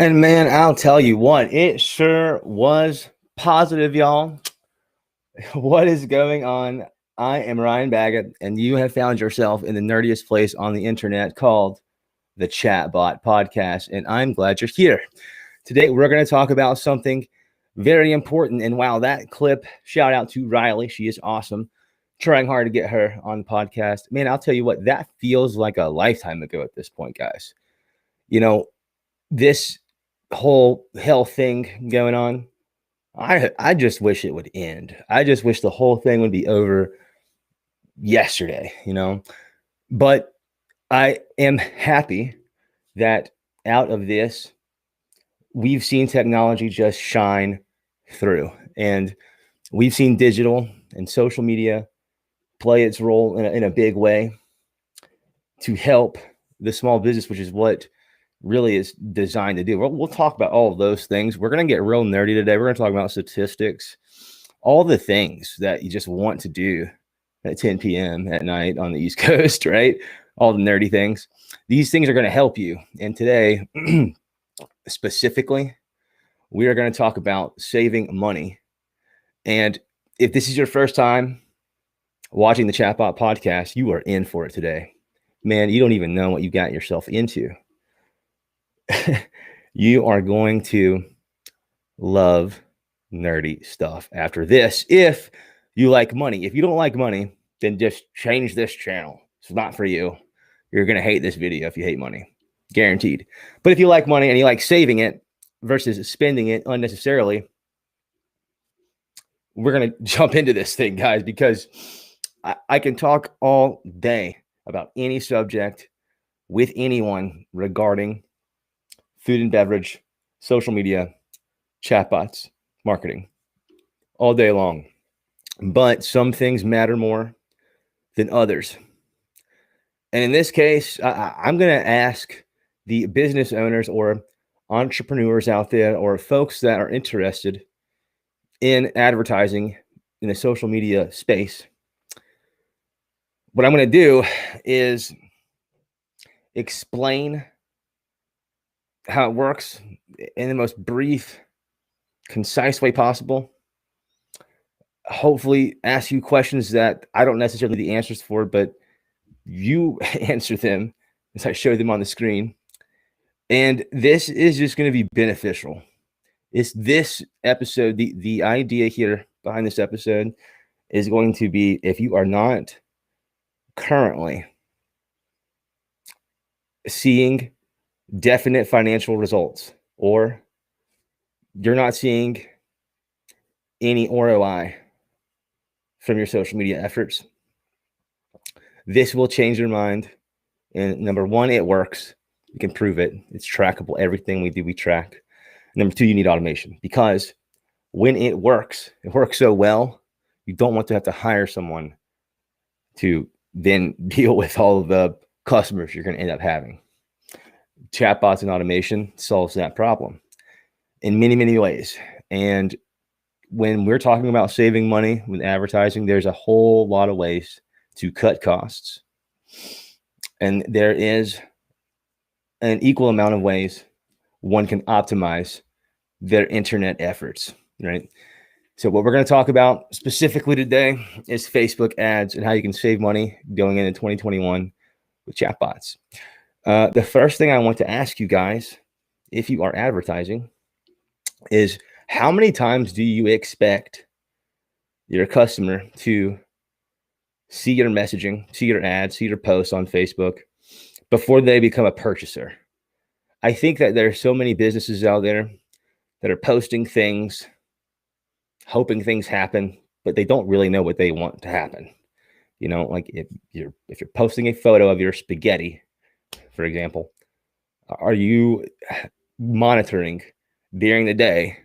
And man, I'll tell you what, it sure was positive, y'all. What is going on? I am Ryan Baggett, and you have found yourself in the nerdiest place on the internet called the ChatBot Podcast. And I'm glad you're here. Today, we're going to talk about something very important. And wow, that clip, shout out to Riley. She is awesome. Trying hard to get her on the podcast. Man, I'll tell you what, that feels like a lifetime ago at this point, guys. You know, this whole health thing going on, I just wish it would end. I just wish the whole thing would be over yesterday, But I am happy that out of this, we've seen technology just shine through. And we've seen digital and social media play its role in a big way to help the small business, which is what really is designed to do. We'll talk about all of those things. We're going to get real nerdy today. We're going to talk about statistics, all the things that you just want to do at 10 p.m. at night on the East Coast, right? All the nerdy things. These things are going to help you. And today, specifically, we are going to talk about saving money. And if this is your first time watching the ChatBot podcast, you are in for it today. Man, you don't even know what you got yourself into. You are going to love nerdy stuff after this. If you like money, if you don't like money, then just change this channel. It's not for you. You're going to hate this video if you hate money, guaranteed. But if you like money and you like saving it versus spending it unnecessarily, we're going to jump into this thing, guys, because I can talk all day about any subject with anyone regarding food and beverage, social media, chatbots, marketing, all day long. But some things matter more than others. And in this case, I'm going to ask the business owners or entrepreneurs out there or folks that are interested in advertising in the social media space. What I'm going to do is explain how it works in the most brief, concise way possible. Hopefully ask you questions that I don't necessarily know the answers for, but you answer them as I show them on the screen. And this is just going to be beneficial. It's this episode, the idea here behind this episode is going to be, if you are not currently seeing definite financial results, or you're not seeing any ROI from your social media efforts, this will change your mind. And number one, it works. You can prove it. It's trackable. Everything we do, we track. Number two, you need automation, because when it works so well, you don't want to have to hire someone to then deal with all of the customers you're going to end up having. Chatbots and automation solves that problem in many, many ways. And when we're talking about saving money with advertising, there's a whole lot of ways to cut costs. And there is an equal amount of ways one can optimize their internet efforts, right? So what we're going to talk about specifically today is Facebook ads and how you can save money going into 2021 with chatbots. The first thing I want to ask you guys, if you are advertising, is how many times do you expect your customer to see your messaging, see your ads, see your posts on Facebook before they become a purchaser? I think that there are so many businesses out there that are posting things, hoping things happen, but they don't really know what they want to happen. You know, like if you're posting a photo of your spaghetti, for example, are you monitoring during the day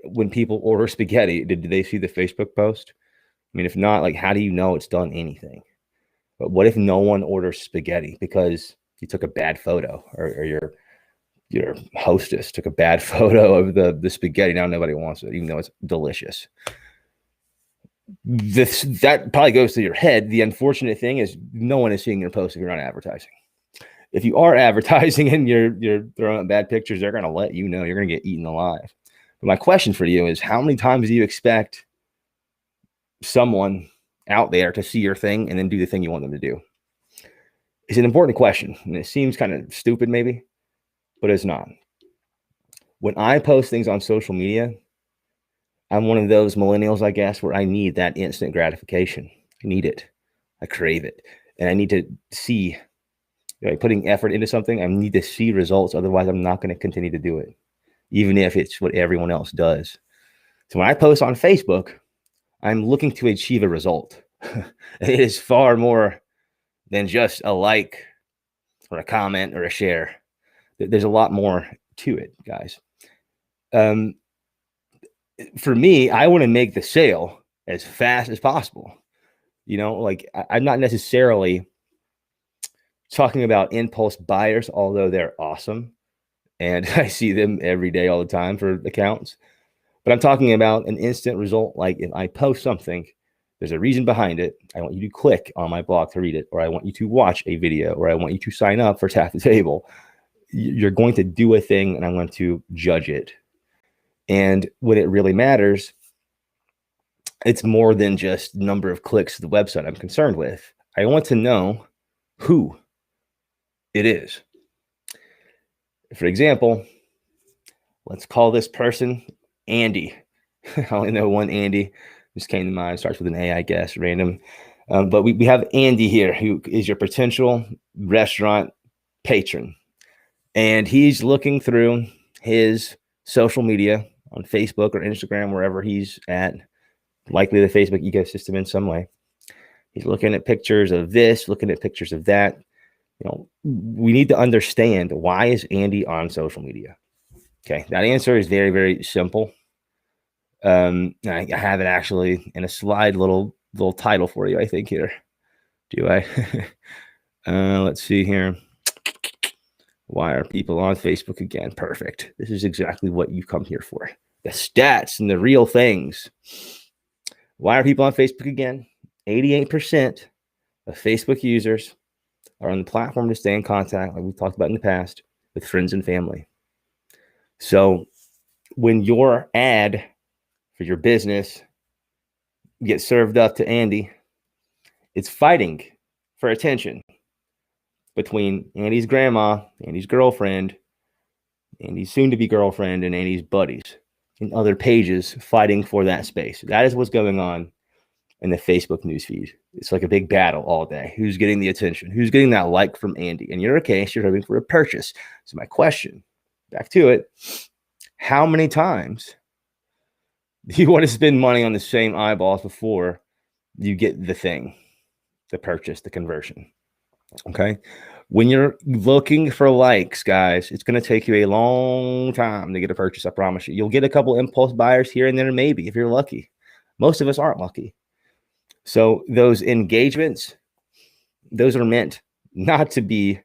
when people order spaghetti? Did they see the Facebook post? I mean, if not, like, how do you know it's done anything? But what if no one orders spaghetti because you took a bad photo, or your hostess took a bad photo of the spaghetti? Now nobody wants it, even though it's delicious. That probably goes to your head. The unfortunate thing is no one is seeing your post if you're not advertising. If you are advertising and you're throwing up bad pictures, they're going to let you know. You're going to get eaten alive. But my question for you is, how many times do you expect someone out there to see your thing and then do the thing you want them to do? It's an important question, and it seems kind of stupid maybe, but it's not. When I post things on social media, I'm one of those millennials, I guess, where I need that instant gratification. I need it. I crave it. And I need to see, putting effort into something, I need to see results. Otherwise, I'm not going to continue to do it, even if it's what everyone else does. So when I post on Facebook, I'm looking to achieve a result. It is far more than just a like or a comment or a share. There's a lot more to it, guys. For me, I want to make the sale as fast as possible. Like I'm not necessarily talking about impulse buyers, although they're awesome. And I see them every day, all the time for accounts. But I'm talking about an instant result. Like if I post something, there's a reason behind it. I want you to click on my blog to read it, or I want you to watch a video, or I want you to sign up for Tap the Table. You're going to do a thing, and I'm going to judge it And when it really matters, it's more than just number of clicks to the website I'm concerned with. I want to know who it is. For example, let's call this person Andy. I only know one Andy. Just came to mind. Starts with an A, I guess, random. But we have Andy here, who is your potential restaurant patron. And he's looking through his social media on Facebook or Instagram, wherever he's at, likely the Facebook ecosystem in some way. He's looking at pictures of this, looking at pictures of that. We need to understand, why is Andy on social media? Okay, that answer is very, very simple. I have it actually in a slide, little title for you, I think, here. Do I? Let's see here. Why are people on Facebook again? Perfect. This is exactly what you come here for. The stats and the real things. Why are people on Facebook again? 88% of Facebook users are on the platform to stay in contact, like we've talked about in the past, with friends and family. So when your ad for your business gets served up to Andy, it's fighting for attention between Andy's grandma, Andy's girlfriend, Andy's soon-to-be girlfriend, and Andy's buddies and other pages fighting for that space. That is what's going on in the Facebook newsfeed. It's like a big battle all day. Who's getting the attention? Who's getting that like from Andy? In your case, you're hoping for a purchase. So my question, back to it, how many times do you want to spend money on the same eyeballs before you get the thing, the purchase, the conversion? Okay. When you're looking for likes, guys, it's going to take you a long time to get a purchase. I promise you. You'll get a couple impulse buyers here and there, maybe, if you're lucky. Most of us aren't lucky. So those engagements, those are meant not to be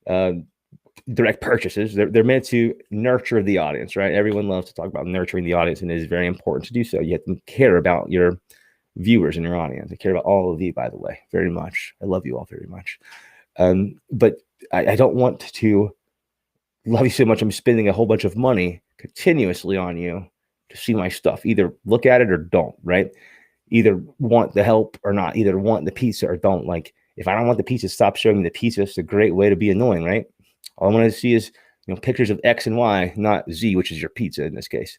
direct purchases. They're meant to nurture the audience, right? Everyone loves to talk about nurturing the audience, and it is very important to do so. You have to care about your viewers and your audience. I care about all of you, by the way, very much. I love you all very much. But I don't want to love you so much I'm spending a whole bunch of money continuously on you to see my stuff. Either look at it or don't, right? Either want the help or not. Either want the pizza or don't. Like, if I don't want the pizza, stop showing me the pizza. It's a great way to be annoying, right? All I want to see is pictures of X and Y, not Z, which is your pizza in this case.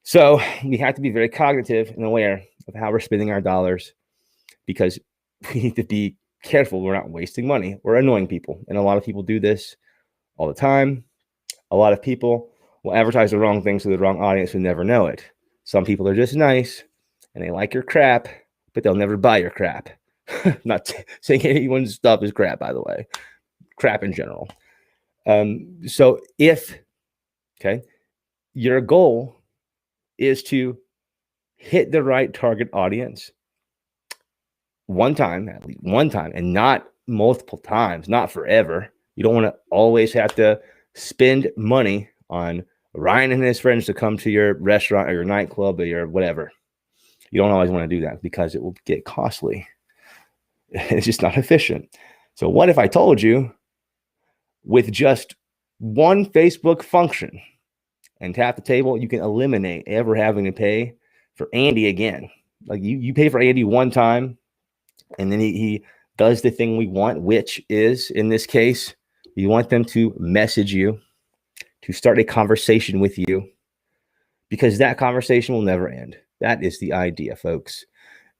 So we have to be very cognitive and aware of how we're spending our dollars, because we need to be careful we're not wasting money. We're annoying people, and a lot of people do this all the time. A lot of people will advertise the wrong things to the wrong audience who never know it. Some people are just nice and they like your crap, but they'll never buy your crap. Not saying anyone's stuff is crap, by the way. Crap in general. So if your goal is to hit the right target audience one time, at least one time, and not multiple times, not forever. You don't want to always have to spend money on Ryan and his friends to come to your restaurant or your nightclub or your whatever. You don't always want to do that, because it will get costly. It's just not efficient. So what if I told you, with just one Facebook function and tap the table, you can eliminate ever having to pay for Andy again? Like, you pay for Andy one time, and then he does the thing we want, which is, in this case, you want them to message you, to start a conversation with you, because that conversation will never end. That is the idea, folks.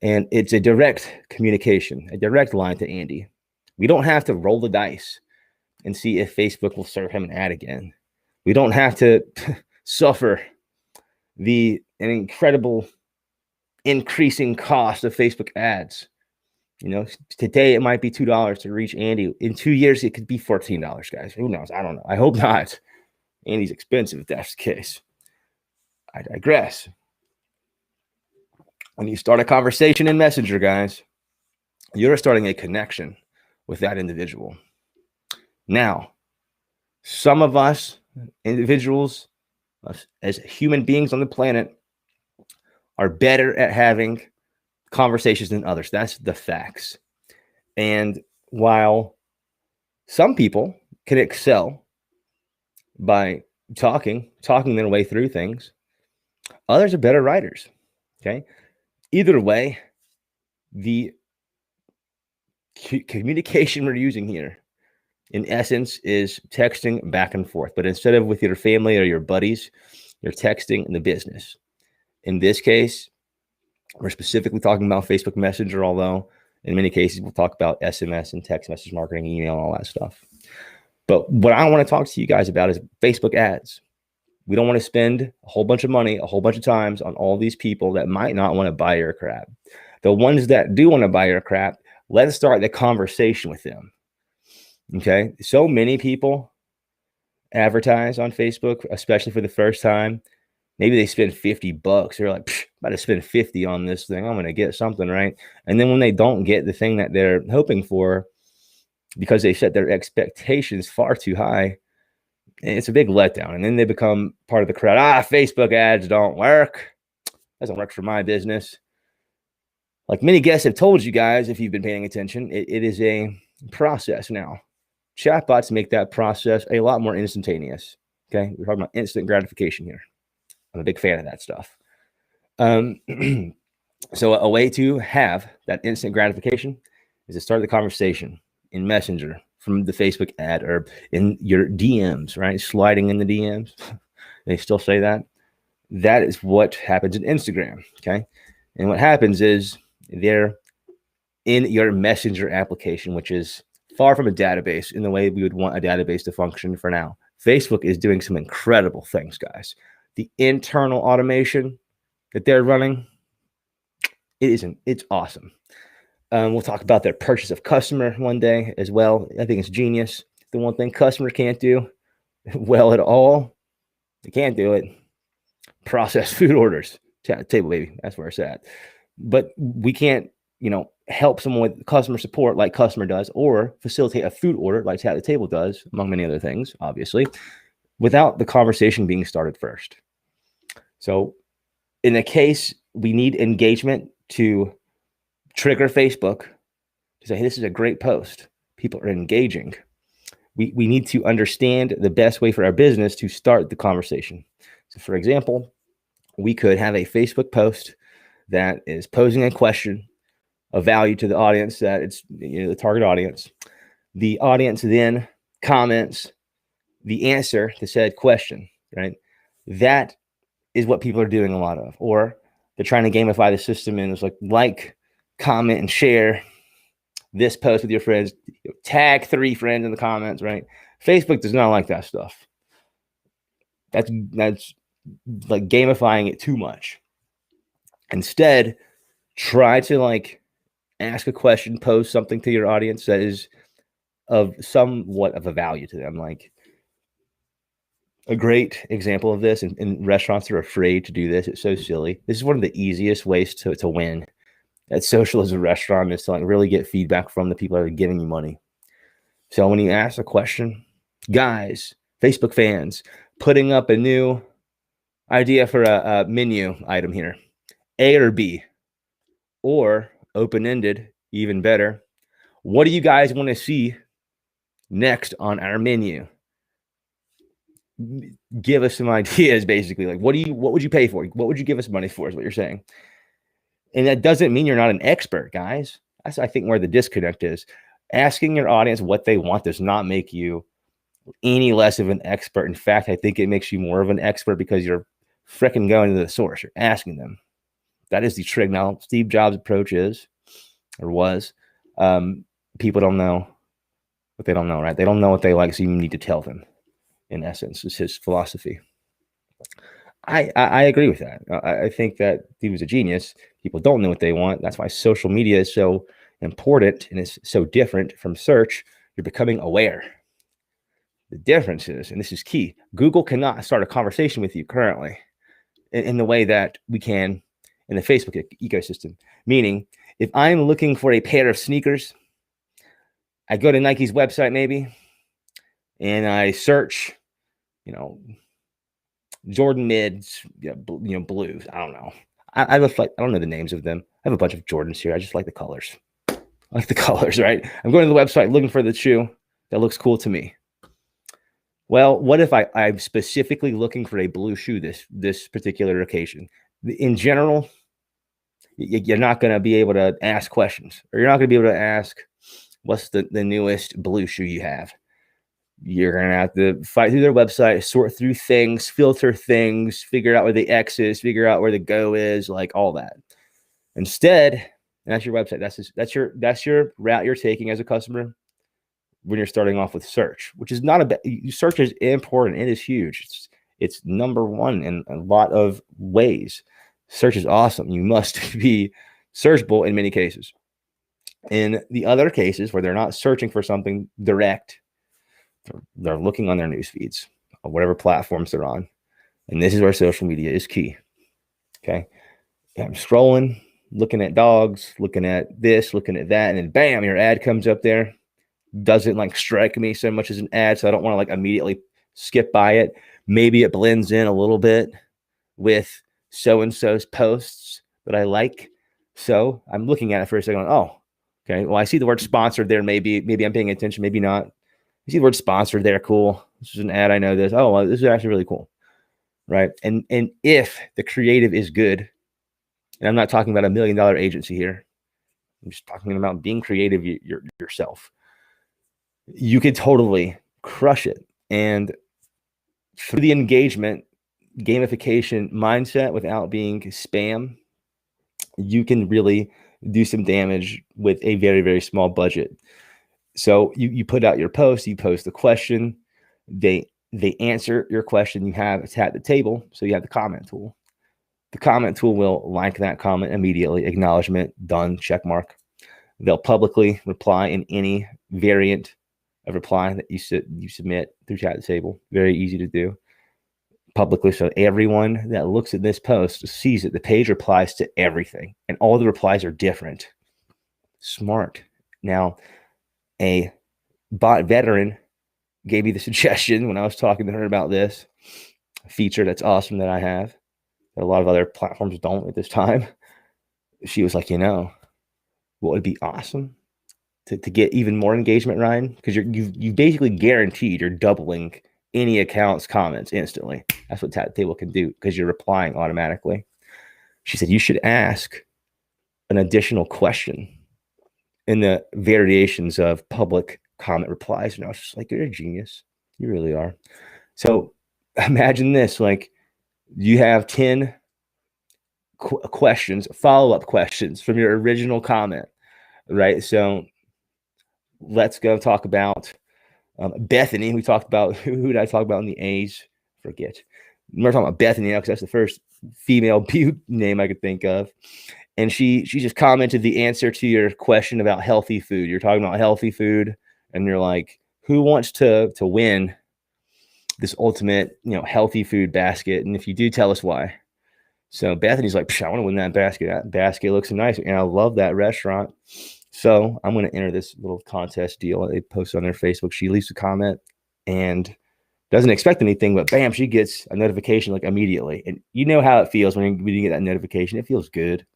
And it's a direct communication, a direct line to Andy. We don't have to roll the dice and see if Facebook will serve him an ad again. We don't have to suffer an incredible increasing cost of Facebook ads. Today it might be $2 to reach Andy. In 2 years, it could be $14, guys. Who knows? I don't know. I hope not. Andy's expensive if that's the case. I digress. When you start a conversation in Messenger, guys, you're starting a connection with that individual. Now, some of us individuals, as human beings on the planet, are better at having conversations than others. That's the facts. And while some people can excel by talking their way through things, Others are better writers. Okay. Either way, the communication we're using here, in essence, is texting back and forth. But instead of with your family or your buddies, you're texting the business. In this case, we're specifically talking about Facebook Messenger, although in many cases we'll talk about SMS and text message marketing, email, all that stuff. But what I want to talk to you guys about is Facebook ads. We don't want to spend a whole bunch of money, a whole bunch of times on all these people that might not want to buy your crap. The ones that do want to buy your crap, let's start the conversation with them. Okay. So many people advertise on Facebook, especially for the first time. Maybe they spend $50. They're like, about to spend 50 on this thing. I'm going to get something, right? And then when they don't get the thing that they're hoping for, because they set their expectations far too high, it's a big letdown. And then they become part of the crowd. Facebook ads don't work. Doesn't work for my business. Like many guests have told you guys, if you've been paying attention, it is a process now. Chatbots make that process a lot more instantaneous. Okay. We're talking about instant gratification here. I'm a big fan of that stuff. So a way to have that instant gratification is to start the conversation in Messenger from the Facebook ad or in your DMs, right? Sliding in the DMs. They still say that. That is what happens in Instagram. Okay. And what happens is they're in your Messenger application, which is far from a database in the way we would want a database to function for now. Facebook is doing some incredible things, guys. The internal automation that they're running, it's awesome. We'll talk about their purchase of customer one day as well. I think it's genius. The one thing customers can't do well at all, they can't do it. Process food orders. Table, baby. That's where it's at. But we can't, help someone with customer support like Customer does, or facilitate a food order like Tap the Table does, among many other things, obviously, without the conversation being started first. So in the case we need engagement to trigger Facebook to say, hey, this is a great post. People are engaging. We need to understand the best way for our business to start the conversation. So for example, we could have a Facebook post that is posing a question of value to the audience, that it's the target audience. The audience then comments the answer to said question, right? That is what people are doing a lot of. Or they're trying to gamify the system and it's like, comment, and share this post with your friends. Tag 3 friends in the comments, right? Facebook does not like that stuff. That's like gamifying it too much. Instead, try to ask a question, pose something to your audience that is of somewhat of a value to them. Like a great example of this, and restaurants are afraid to do this. It's so silly. This is one of the easiest ways to win at social as a restaurant, is to really get feedback from the people that are giving you money. So when you ask a question, guys, Facebook fans, putting up a new idea for a menu item here, A or B, or open-ended, even better. What do you guys want to see next on our menu? Give us some ideas, basically. What would you pay for? What would you give us money for, is what you're saying. And that doesn't mean you're not an expert, guys. That's, I think, where the disconnect is. Asking your audience what they want does not make you any less of an expert. In fact, I think it makes you more of an expert because you're freaking going to the source. You're asking them. That is the trick. Now, Steve Jobs' approach was, people don't know what they don't know, right? They don't know what they like, so you need to tell them. In essence, is his philosophy. I agree with that. I think that he was a genius. People don't know what they want. That's why social media is so important and is so different from search. You're becoming aware. The difference is, and this is key, Google cannot start a conversation with you currently in the way that we can in the Facebook ecosystem. Meaning, if I'm looking for a pair of sneakers, I go to Nike's website maybe, and I search, Jordan mids, blues. I don't know. I don't know the names of them. I have a bunch of Jordans here. I just like the colors. I like the colors, right? I'm going to the website looking for the shoe that looks cool to me. Well, what if I'm specifically looking for a blue shoe this particular occasion? in general, you're not going to be able to ask questions, or you're not going to be able to ask, what's the newest blue shoe you have? You're going to have to fight through their website, sort through things, filter things, figure out where the X is, figure out where the go is, like all that. Instead, that's your website. That's your route you're taking as a customer when you're starting off with search, which is not a bad. Search is important. It is huge. It's number one in a lot of ways. Search is awesome. You must be searchable in many cases. In the other cases where they're not searching for something direct, they're looking on their news feeds or whatever platforms they're on. And this is where social media is key. Okay. I'm scrolling, looking at dogs, looking at this, looking at that, and then bam, your ad comes up there. Doesn't like strike me so much as an ad, so I don't want to like immediately skip by it. Maybe it blends in a little bit with so-and-so's posts that I like. So I'm looking at it for a second. Oh, okay. Well, I see the word sponsored there. Maybe I'm paying attention. Maybe not. I see the word sponsored there. Cool. This is an ad. I know this. Oh, well, this is actually really cool. Right. And if the creative is good, and I'm not talking about $1 million agency here, I'm just talking about being creative yourself, you could totally crush it. And through the engagement, gamification mindset without being spam, you can really do some damage with a very, very small budget. So you put out your post, you post the question, they answer your question, you have it's at the table, so you have the comment tool. The comment tool will like that comment immediately, acknowledgement, done, check mark. They'll publicly reply in any variant of reply that you submit through Chat the Table. Very easy to do publicly, so everyone that looks at this post sees it. The page replies to everything, and all the replies are different. Smart. Now, a bot veteran gave me the suggestion when I was talking to her about this feature that's awesome that I have, that a lot of other platforms don't at this time. She was like, what would be awesome to get even more engagement, Ryan? Because you've basically guaranteed you're doubling any account's comments instantly. That's what Chat Table can do, because you're replying automatically. She said you should ask an additional question in the variations of public comment replies. And I was just like, you're a genius. You really are. So imagine this, like you have 10 questions, follow-up questions from your original comment, right? So let's go talk about Bethany. We talked about, who did I talk about in the A's? Forget. We're talking about Bethany now because that's the first female butte name I could think of. And she just commented the answer to your question about healthy food. You're talking about healthy food, and you're like, who wants to win this ultimate, healthy food basket? And if you do, tell us why. So Bethany's like, I want to win that basket. That basket looks nice, and I love that restaurant. So I'm going to enter this little contest deal. They post on their Facebook. She leaves a comment and doesn't expect anything, but bam, she gets a notification like immediately. And you know how it feels when you get that notification. It feels good.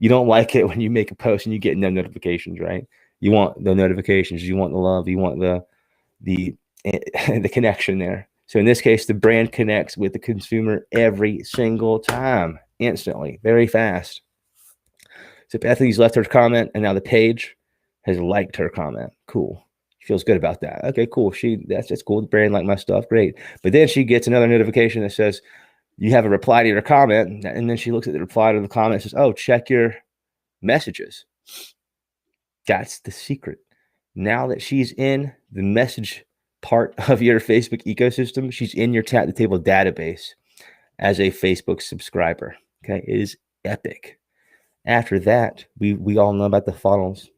You don't like it when you make a post and you get no notifications, right? You want the notifications. You want the love. You want the connection there. So in this case, the brand connects with the consumer every single time, instantly, very fast. So Bethany's left her comment, and now the page has liked her comment. Cool. She feels good about that. Okay, cool. That's cool. The brand liked my stuff. Great. But then she gets another notification that says, you have a reply to your comment. And then she looks at the reply to the comment and says, oh, check your messages. That's the secret. Now that she's in the message part of your Facebook ecosystem, she's in your Chat the Table database as a Facebook subscriber. Okay, it is epic. After that, we all know about the funnels.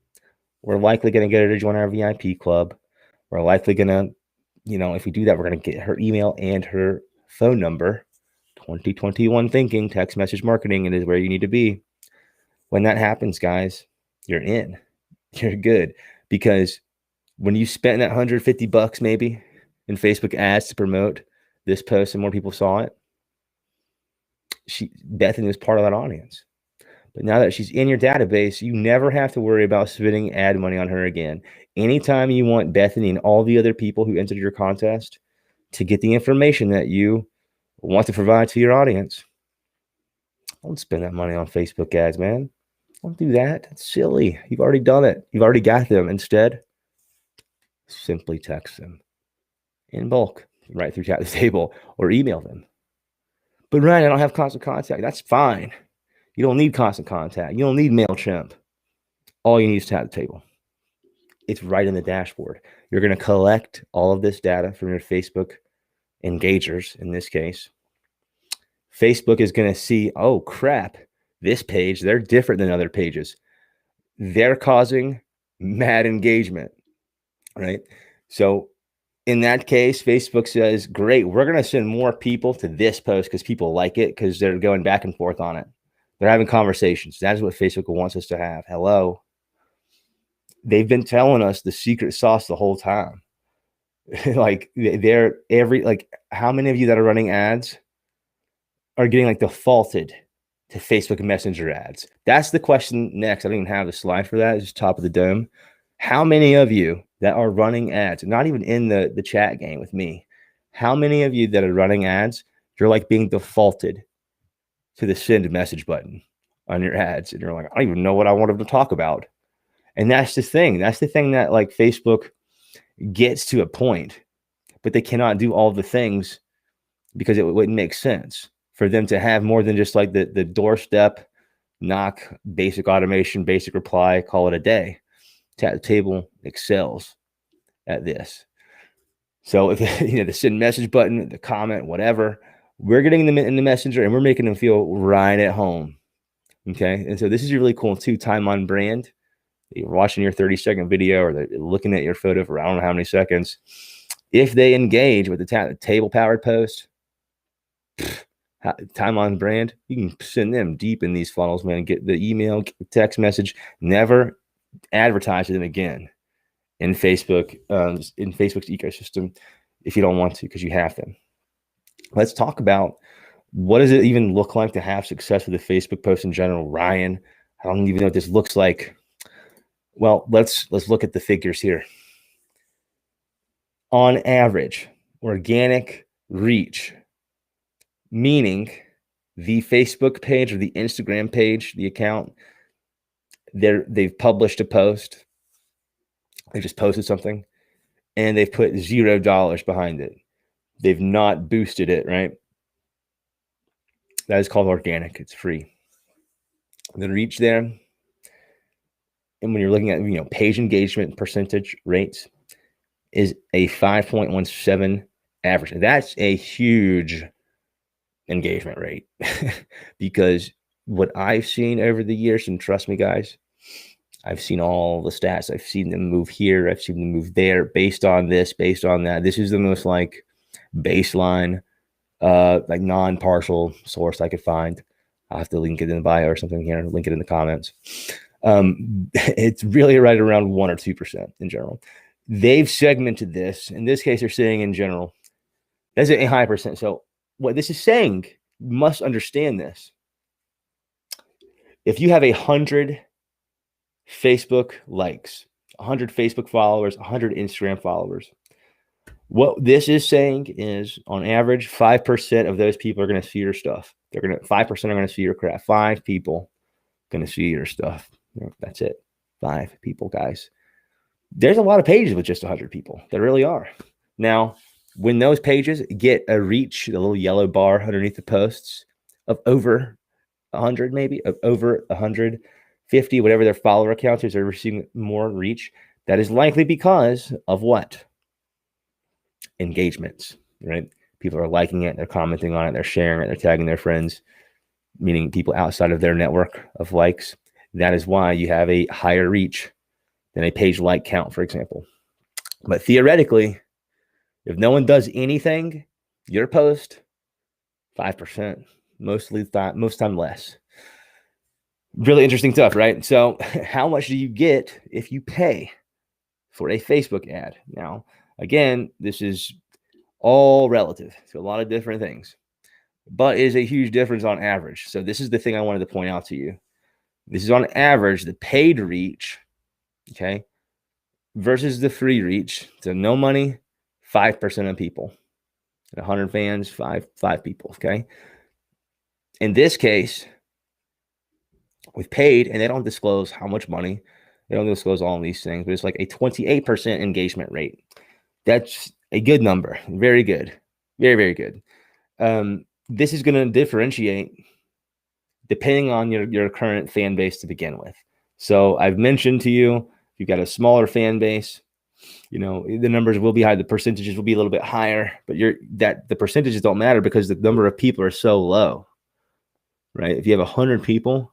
We're likely going to get her to join our VIP club. We're likely going to, if we do that, we're going to get her email and her phone number. 2021 thinking, text message marketing, it is where you need to be. When that happens, guys, you're in. You're good. Because when you spent that $150 maybe in Facebook ads to promote this post and more people saw it, Bethany was part of that audience. But now that she's in your database, you never have to worry about spending ad money on her again. Anytime you want Bethany and all the other people who entered your contest to get the information that you want to provide to your audience, Don't spend that money on Facebook ads, man. Don't do that. That's silly. You've already done it. You've already got them. Instead, simply text them in bulk, right through Chat the Table, or email them. But Ryan, I don't have constant contact. That's fine. You don't need constant contact. You don't need MailChimp. All you need is Chat the Table. It's right in the dashboard. You're going to collect all of this data from your Facebook engagers, in this case. Facebook is going to see, oh, crap, this page, they're different than other pages. They're causing mad engagement, right? So in that case, Facebook says, great, we're going to send more people to this post because people like it because they're going back and forth on it. They're having conversations. That's what Facebook wants us to have. Hello. They've been telling us the secret sauce the whole time. Like how many of you that are running ads are getting like defaulted to Facebook Messenger ads? That's the question next. I don't even have the slide for that. It's just top of the dome. How many of you that are running ads, not even in the chat game with me, how many of you that are running ads, you're like being defaulted to the send message button on your ads? And you're like, I don't even know what I wanted to talk about. And that's the thing. That's the thing that like Facebook gets to a point, but they cannot do all the things because it wouldn't make sense for them to have more than just like the doorstep knock, basic automation, basic reply, call it a day. Chat the Table excels at this. So if the send message button, the comment, whatever, we're getting them in the messenger and we're making them feel right at home. Okay. And so this is really cool too. Time on brand. You're watching your 30-second video or they're looking at your photo for I don't know how many seconds. If they engage with the table powered post, time on brand, you can send them deep in these funnels, man. Get the email, get the text message, never advertise to them again in Facebook's ecosystem if you don't want to, because you have them. Let's talk about what does it even look like to have success with a Facebook post in general. Ryan, I don't even know what this looks like. Well, let's look at the figures here. On average, organic reach, meaning the Facebook page or the Instagram page, the account, they've published a post. They just posted something and they've put $0 behind it. They've not boosted it, right? That is called organic. It's free. The reach there. And when you're looking at, page engagement percentage rates is a 5.17 average. And that's a huge engagement rate because what I've seen over the years, and trust me, guys, I've seen all the stats. I've seen them move here. I've seen them move there based on this, based on that. This is the most like baseline, like non-partial source I could find. I'll have to link it in the bio or something here, link it in the comments. It's really right around 1 or 2% in general. They've segmented this. In this case, they're saying in general, that's a high percent. So what this is saying, you must understand this. If you have 100 Facebook likes, 100 Facebook followers, 100 Instagram followers, what this is saying is on average, 5% of those people are going to see your stuff. 5% are going to see your crap. 5 people going to see your stuff. That's it. 5 people, guys. There's a lot of pages with just 100 people. There really are. Now, when those pages get a reach, the little yellow bar underneath the posts of over 100, maybe of over 150, whatever their follower accounts is, are receiving more reach. That is likely because of what? Engagements, right? People are liking it, they're commenting on it, they're sharing it, they're tagging their friends, meaning people outside of their network of likes. That is why you have a higher reach than a page like count, for example. But theoretically, if no one does anything, your post, 5%, most time less. Really interesting stuff, right? So how much do you get if you pay for a Facebook ad? Now, again, this is all relative to a lot of different things, but it is a huge difference on average. So this is the thing I wanted to point out to you. This is on average, the paid reach, okay, versus the free reach. So no money, 5% of people. 100 fans, five people, okay? In this case, With paid, and they don't disclose how much money, they don't disclose all of these things, but it's like a 28% engagement rate. That's a good number. Very good. Very, very good. This is going to differentiate depending on your current fan base to begin with. So I've mentioned to you, you've got a smaller fan base, the numbers will be high, the percentages will be a little bit higher, but the percentages don't matter because the number of people are so low, right? If you have 100 people,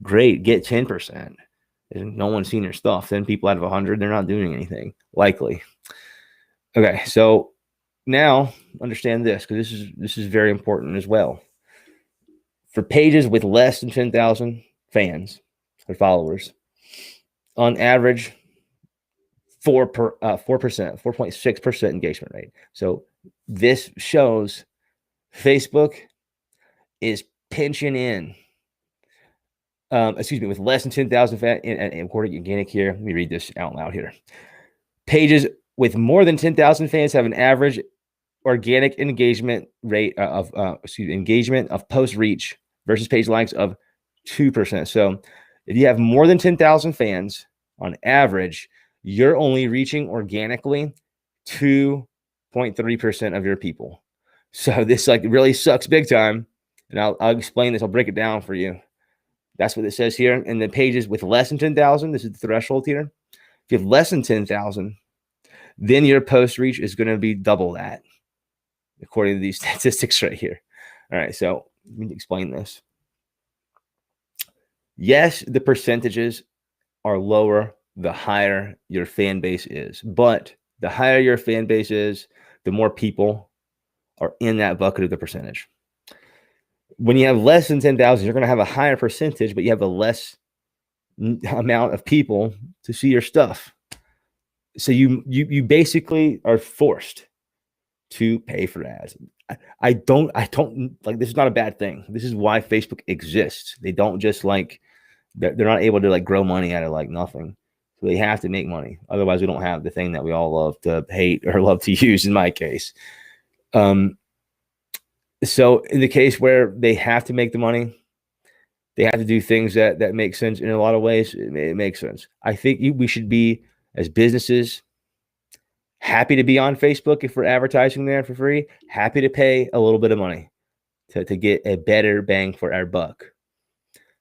great, get 10%. And no one's seen your stuff. Then people out of 100, they're not doing anything, likely. Okay, so now understand this, because this is very important as well. For pages with less than 10,000 fans or followers, on average, 4.6% engagement rate. So this shows Facebook is pinching in. With less than 10,000 fans, and according to organic here, let me read this out loud here. Pages with more than 10,000 fans have an average organic engagement rate engagement of post reach versus page likes of 2%. So if you have more than 10,000 fans, on average, you're only reaching organically 2.3% of your people. So this really sucks big time. And I'll explain this. I'll break it down for you. That's what it says here. And the pages with less than 10,000, this is the threshold here. If you have less than 10,000, then your post reach is going to be double that, according to these statistics right here. All right, so let me explain this. Yes, the percentages are lower the higher your fan base is, but the higher your fan base is, the more people are in that bucket of the percentage. When you have less than 10,000, you're going to have a higher percentage, but you have a less amount of people to see your stuff. So you basically are forced to pay for ads. I don't like, this is not a bad thing. This is why Facebook exists. They don't just they're not able to grow money out of nothing. So they have to make money. Otherwise we don't have the thing that we all love to hate or love to use, in my case. So in the case where they have to make the money, they have to do things that make sense in a lot of ways. It makes sense. I think we should be, as businesses, happy to be on Facebook if we're advertising there for free, happy to pay a little bit of money to get a better bang for our buck.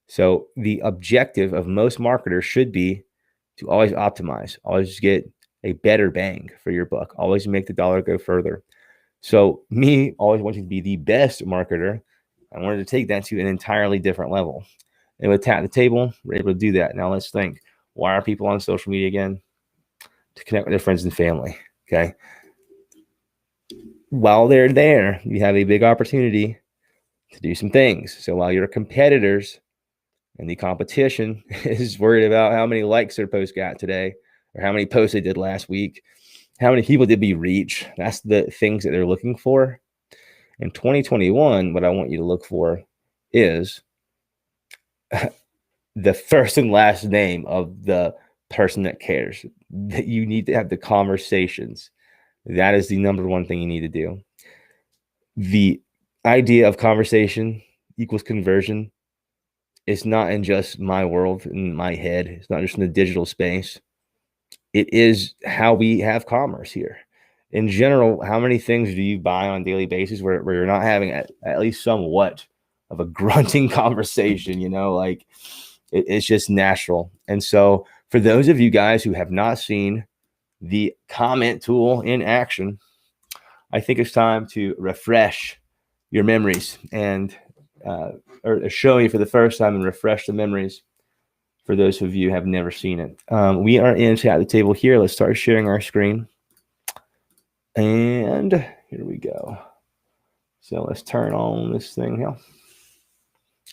So the objective of most marketers should be to always optimize, always get a better bang for your buck, always make the dollar go further. So me always wanting to be the best marketer, I wanted to take that to an entirely different level. And with Tap the Table, we're able to do that. Now let's think, why are people on social media again? To connect with their friends and family, okay? While they're there, you have a big opportunity to do some things. So while your competitors and the competition is worried about how many likes their post got today, or how many posts they did last week, how many people did we reach? That's the things that they're looking for. In 2021, what I want you to look for is the first and last name of the person that cares. That you need to have the conversations. That is the number one thing you need to do. The idea of conversation equals conversion is not in just my world, in my head. It's not just in the digital space. It is how we have commerce here. In general, how many things do you buy on a daily basis where you're not having at least somewhat of a grunting conversation, it's just natural. And so for those of you guys who have not seen the comment tool in action, I think it's time to refresh your memories and or show you for the first time and refresh the memories for those of you who have never seen it. We are in Chat the Table here. Let's start sharing our screen. And here we go. So let's turn on this thing here.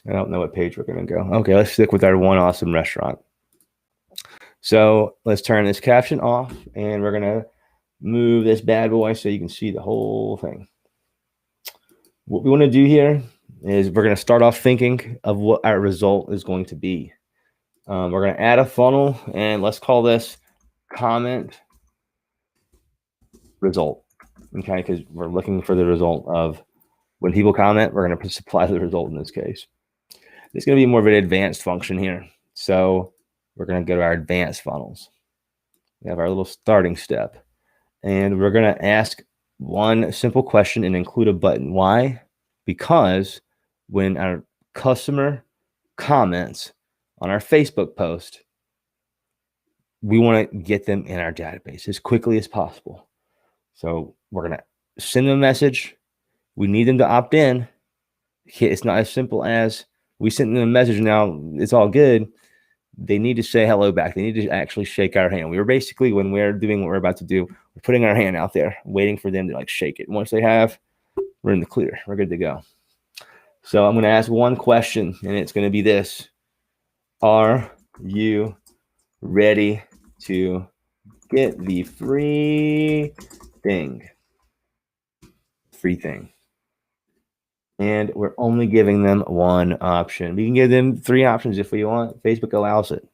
I don't know what page we're going to go. Okay, let's stick with our one awesome restaurant. So let's turn this caption off, and we're going to move this bad boy so you can see the whole thing. What we want to do here is we're going to start off thinking of what our result is going to be. We're going to add a funnel, and let's call this comment result, okay? Because we're looking for the result of when people comment, we're going to supply the result in this case. It's going to be more of an advanced function here. So we're going to go to our advanced funnels. We have our little starting step. And we're going to ask one simple question and include a button. Why? Because when our customer comments on our Facebook post, we want to get them in our database as quickly as possible. So we're going to send them a message. We need them to opt in. It's not as simple as we sent them a message. Now it's all good. They need to say hello back. They need to actually shake our hand. We were basically, when we're doing what we're about to do, we're putting our hand out there, waiting for them to like shake it. Once they have, we're in the clear. We're good to go. So I'm going to ask one question, and it's going to be this. Are you ready to get the free thing? Free thing. And we're only giving them one option. We can give them 3 options if we want. Facebook allows it,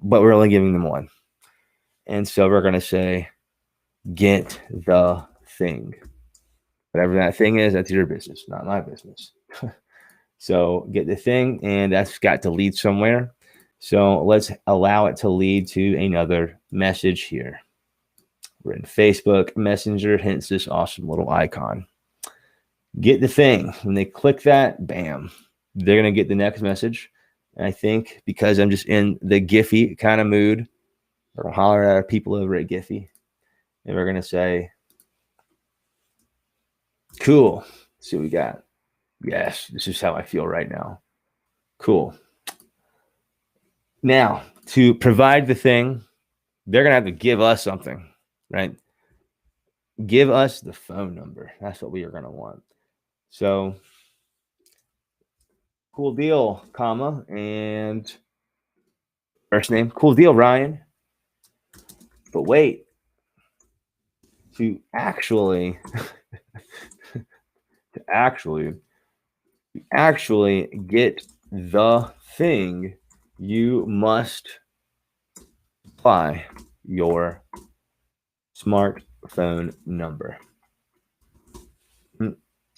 but we're only giving them one. And so we're going to say, get the thing. Whatever that thing is, that's your business, not my business. So get the thing, and that's got to lead somewhere. So let's allow it to lead to another message here. We're in Facebook Messenger, hence this awesome little icon. Get the thing. When they click that, bam, they're going to get the next message. And I think because I'm just in the Giphy kind of mood, we're going to holler at our people over at Giphy. And we're going to say, cool. Let's see what we got. Yes, this is how I feel right now. Cool. Now, to provide the thing, they're going to have to give us something, right? Give us the phone number. That's what we are going to want. So, cool deal, comma, and first name, cool deal, Ryan. But wait, to actually get the thing, you must apply your smartphone number.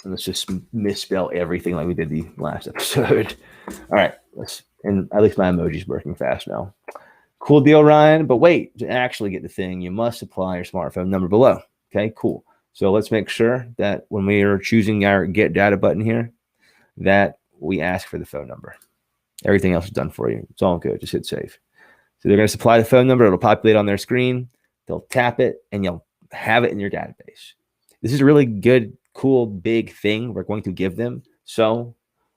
Let's just misspell everything like we did the last episode. All right, and at least my emoji's working fast now. Cool deal, Ryan. But wait, to actually get the thing, you must supply your smartphone number below. Okay, cool. So let's make sure that when we are choosing our get data button here, that we ask for the phone number. Everything else is done for you. It's all good. Just hit save. So they're going to supply the phone number. It'll populate on their screen. They'll tap it, and you'll have it in your database. This is a really good, cool, big thing we're going to give them. So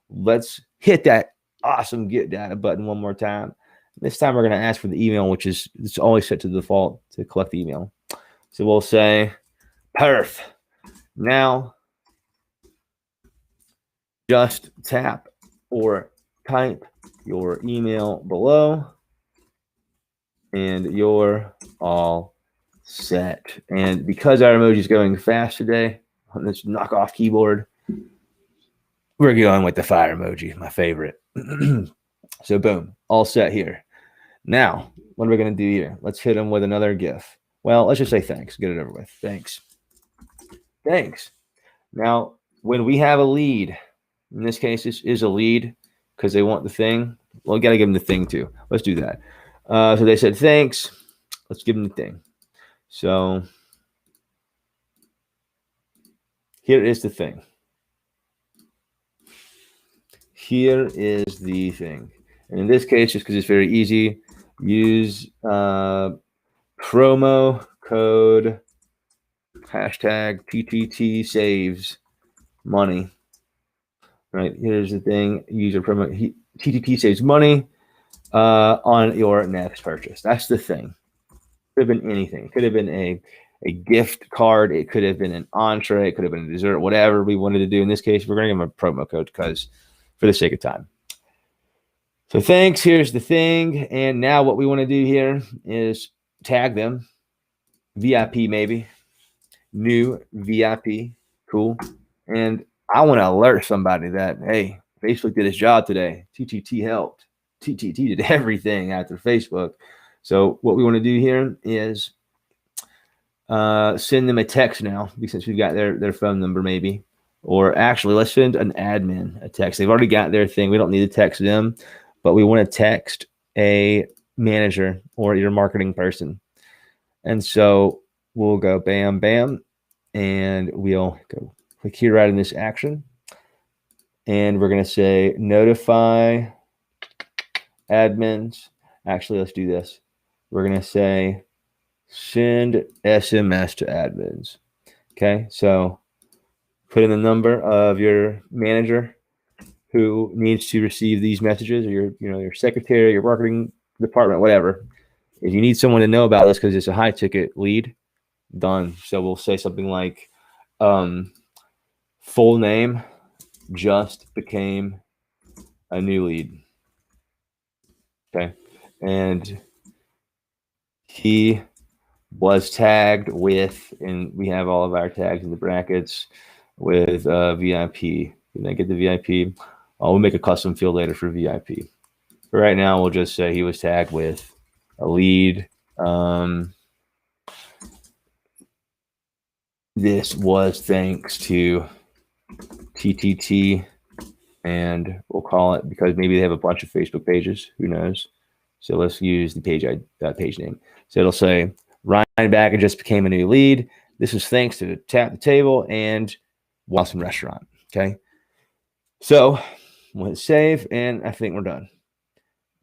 let's hit that awesome get data button one more time. This time we're going to ask for the email, which is it's always set to the default to collect the email. So we'll say, perf. Now, just tap or type your email below, and you're all set. And because our emoji is going fast today on this knockoff keyboard, we're going with the fire emoji, my favorite. So boom, all set here. Now, what are we going to do here? Let's hit them with another GIF. Well, let's just say thanks. Get it over with. Thanks. Thanks. Now, when we have a lead, in this case, this is a lead because they want the thing. Well, we got to give them the thing too. Let's do that. So they said thanks. Let's give them the thing. So here is the thing. Here is the thing. And in this case, just because it's very easy, use promo code hashtag TTT saves money. Right, here's the thing. Use a promo TTT saves money on your next purchase. That's the thing. Could have been anything. It could have been a gift card. It could have been an entree. It could have been a dessert. Whatever we wanted to do. In this case, we're going to give them a promo code because for the sake of time. So thanks. Here's the thing. And now what we want to do here is tag them. VIP maybe. New VIP. Cool. And I want to alert somebody that, hey, Facebook did its job today. TTT helped. TTT did everything after Facebook. So what we want to do here is send them a text now, since we've got their phone number maybe. Or actually, let's send an admin a text. They've already got their thing. We don't need to text them, but we want to text a manager or your marketing person. And so we'll go bam, bam, and we'll go click here right in this action. And we're going to say notify admins. Actually, let's do this. We're going to say send SMS to admins. Okay, so put in the number of your manager who needs to receive these messages, or your secretary, your marketing department, whatever. If you need someone to know about this because it's a high ticket lead, done. So we'll say something like full name just became a new lead. Okay. And he was tagged with, and we have all of our tags in the brackets with VIP. Can I get the VIP? We'll make a custom field later for VIP. But right now, we'll just say he was tagged with a lead. This was thanks to TTT, and we'll call it, because maybe they have a bunch of Facebook pages. Who knows? So let's use the page name. So it'll say Ryan Baggett just became a new lead. This is thanks to Tap the Table and Awesome Restaurant. Okay. So we'll hit save, and I think we're done.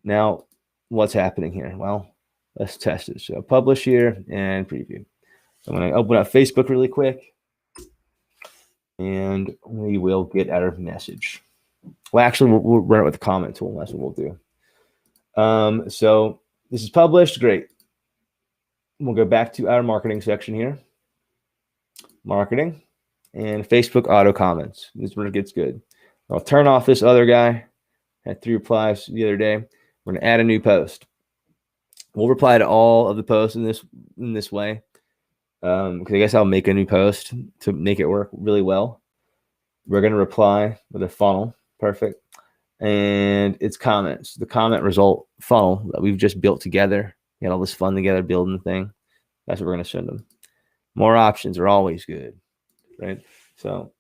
Now, what's happening here? Well, let's test it. So publish here and preview. So I'm going to open up Facebook really quick, and we will get our message. Well, actually, we'll run it with the comment tool. That's what we'll do. So this is published. Great. We'll go back to our marketing section here. Marketing and Facebook auto comments. This is where it gets good. I'll turn off this other guy. Had 3 replies the other day. We're going to add a new post. We'll reply to all of the posts in this way. Because I guess I'll make a new post to make it work really well. We're going to reply with a funnel. Perfect. And it's comments. The comment result funnel that we've just built together. We had all this fun together building the thing. That's what we're going to send them. More options are always good, right? So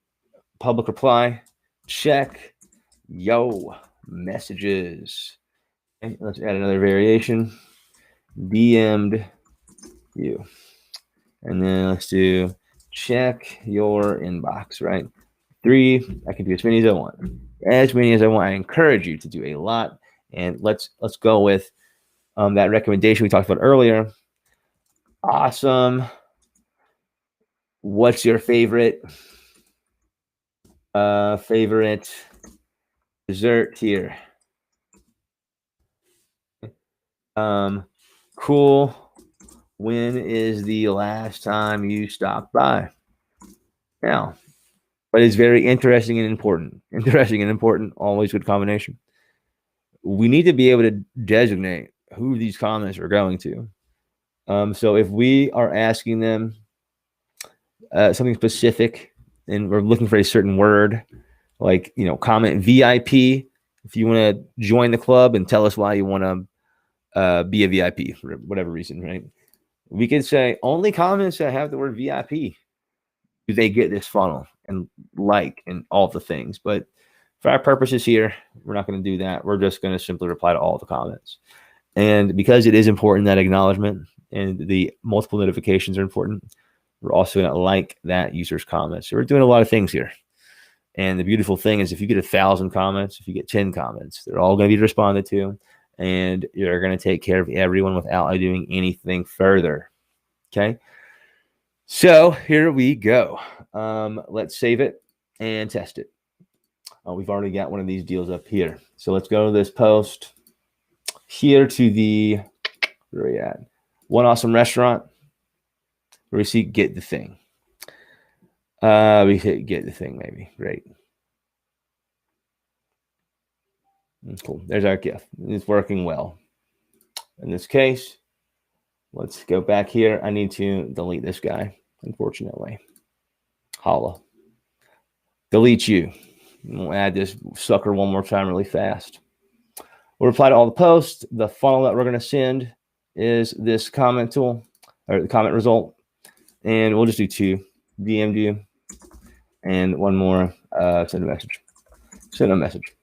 public reply, check, messages. Okay, let's add another variation. DM'd you. And then let's do check your inbox, right? 3, I can do as many as I want. As many as I want. I encourage you to do a lot. And let's go with that recommendation we talked about earlier. Awesome. What's your favorite dessert here? Cool. When is the last time you stopped by? Now, but it's very interesting and important. Interesting and important, always good combination. We need to be able to designate who these comments are going to. So if we are asking them something specific and we're looking for a certain word, like, comment VIP, if you want to join the club and tell us why you want to be a VIP for whatever reason, right? We can say only comments that have the word VIP do they get this funnel and all the things. But for our purposes here, we're not going to do that. We're just going to simply reply to all the comments. And because it is important, that acknowledgement and the multiple notifications are important, we're also going to like that user's comments. So we're doing a lot of things here. And the beautiful thing is if you get 1,000 comments, if you get 10 comments, they're all going to be responded to. And you're going to take care of everyone without doing anything further. Okay. So here we go. Let's save it and test it. We've already got one of these deals up here. So let's go to this post here to the, where are we at? One Awesome Restaurant. Where we see get the thing. We hit get the thing maybe. Great. Cool. There's our GIF. It's working well. In this case, let's go back here. I need to delete this guy, unfortunately. Holla. Delete you. We'll add this sucker one more time really fast. We'll reply to all the posts. The funnel that we're going to send is this comment tool, or the comment result. And we'll just do 2. DM'd you. And one more, send a message. Send a message.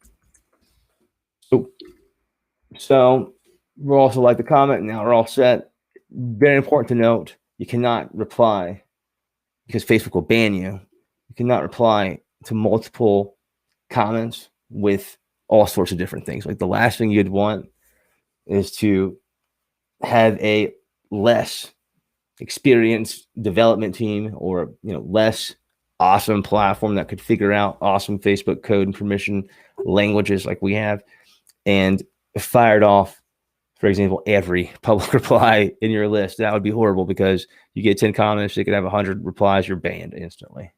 So we'll also like the comment. Now we're all set. Very important to note, you cannot reply because Facebook will ban you. You cannot reply to multiple comments with all sorts of different things. Like the last thing you'd want is to have a less experienced development team or less awesome platform that could figure out awesome Facebook code and permission languages like we have and fired off, for example, every public reply in your list. That would be horrible because you get 10 comments, you could have 100 replies, you're banned instantly.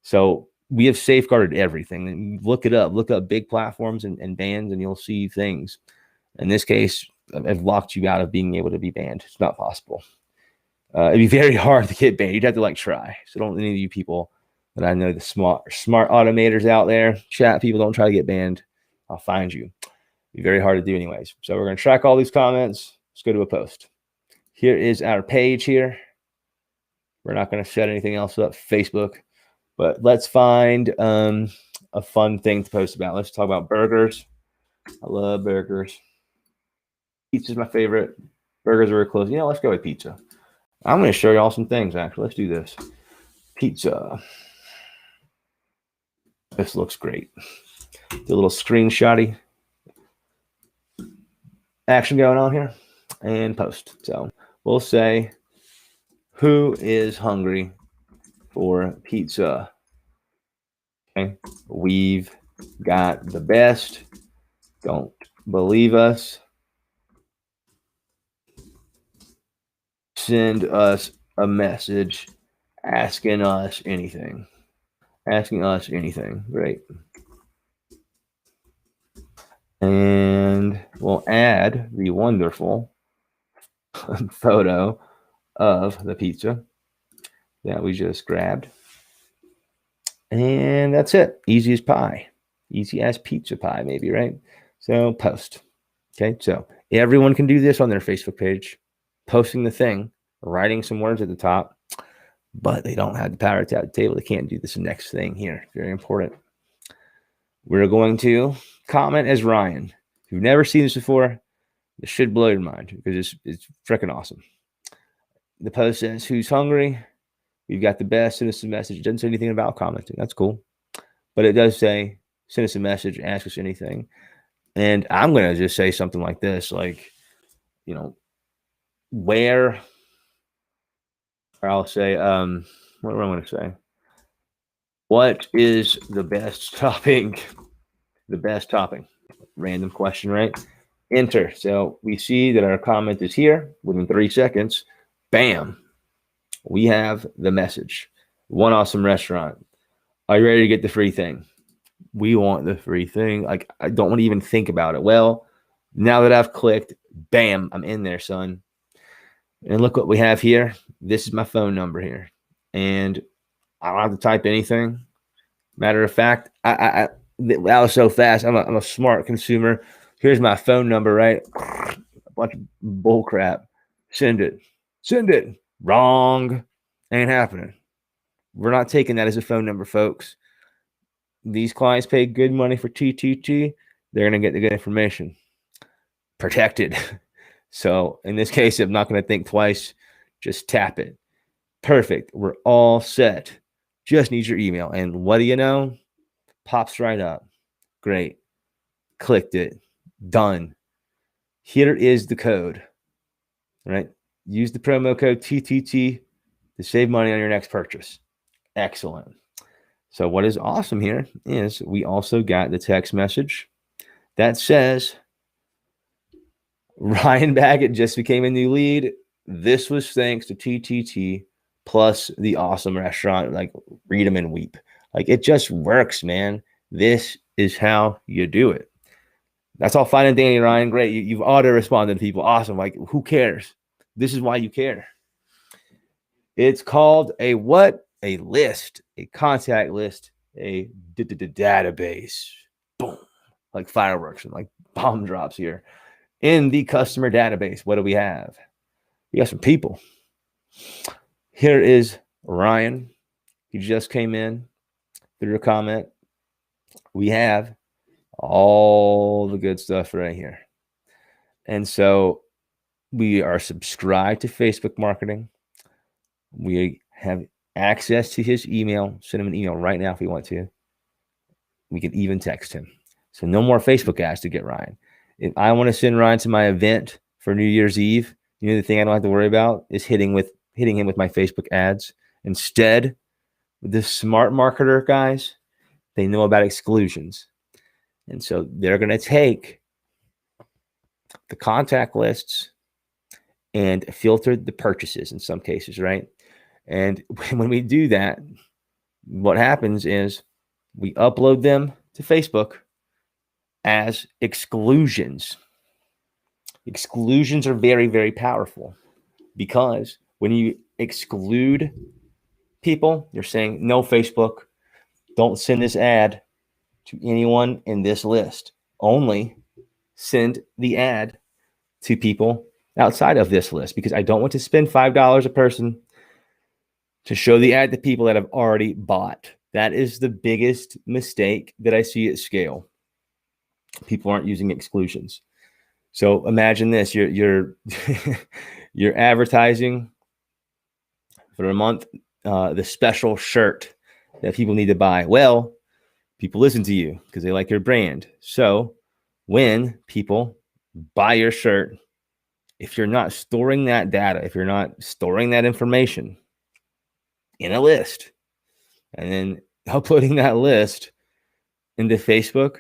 So we have safeguarded everything. And look it up. Look up big platforms and bans, and you'll see things. In this case, I've locked you out of being able to be banned. It's not possible. It'd be very hard to get banned. You'd have to try. So don't any of you people that I know, the smart automators out there, chat people, don't try to get banned. I'll find you. It'd be very hard to do anyways. So we're going to track all these comments. Let's go to a post. Here is our page here. We're not going to set anything else up, Facebook. But let's find a fun thing to post about. Let's talk about burgers. I love burgers. Pizza's my favorite. Burgers are close. Let's go with pizza. I'm going to show y'all some things, actually. Let's do this. Pizza. This looks great. Do a little screenshotty action going on here and post. So we'll say, who is hungry for pizza? Okay. We've got the best. Don't believe us? Send us a message asking us anything. Asking us anything. Great. And we'll add the wonderful photo of the pizza that we just grabbed. And that's it. Easy as pie. Easy as pizza pie, maybe, right? So post. Okay, so everyone can do this on their Facebook page. Posting the thing, writing some words at the top, but they don't have the power to the table. They can't do this next thing here. Very important. We're going to comment as Ryan. If you've never seen this before, this should blow your mind because it's freaking awesome. The post says, who's hungry? We've got the best. Send us a message. It doesn't say anything about commenting. That's cool. But it does say, send us a message, ask us anything. And I'm going to just say something like this, where, or I'll say, what am I going to say? What is the best topping? The best topping. Random question, right? Enter. So we see that our comment is here within 3 seconds. Bam. We have the message. One awesome restaurant. Are you ready to get the free thing? We want the free thing. I don't want to even think about it. Well, now that I've clicked, bam, I'm in there, son. And look what we have here. This is my phone number here. And I don't have to type anything. Matter of fact, that was so fast. I'm a smart consumer. Here's my phone number, right? A bunch of bull crap. Send it. Wrong. Ain't happening. We're not taking that as a phone number, folks. These clients pay good money for TTT. They're going to get the good information. Protected. So in this case, I'm not going to think twice. Just tap it. Perfect. We're all set. Just need your email. And what do you know? Pops right up. Great. Clicked it. Done. Here is the code. All right. Use the promo code TTT to save money on your next purchase. Excellent. So what is awesome here is we also got the text message that says, Ryan Baggett just became a new lead. This was thanks to TTT plus the awesome restaurant, read them and weep. It just works, man. This is how you do it. That's all fine and dandy, Ryan. Great. You've auto-responded to people. Awesome. Who cares? This is why you care. It's called a what? A list, a contact list, a database. Boom. Like fireworks and bomb drops here. In the customer database, what do we have? We got some people. Here is Ryan. He just came in. through a comment, we have all the good stuff right here. And so we are subscribed to Facebook marketing. We have access to his email. Send him an email right now if we want to. We can even text him. So no more Facebook ads to get Ryan. If I want to send Ryan to my event for New Year's Eve, the thing I don't have to worry about is hitting him with my Facebook ads. Instead, the smart marketer guys, they know about exclusions. And so they're going to take the contact lists and filter the purchases in some cases, right? And when we do that, what happens is we upload them to Facebook as exclusions. Exclusions are very, very powerful because when you exclude people, you're saying, no, Facebook, don't send this ad to anyone in this list. Only send the ad to people outside of this list because I don't want to spend $5 a person to show the ad to people that have already bought. That is the biggest mistake that I see at scale. People aren't using exclusions. So imagine this: you're you're advertising for a month the special shirt that people need to buy. Well, people listen to you because they like your brand. So when people buy your shirt, if you're not storing that data, if you're not storing that information in a list and then uploading that list into Facebook,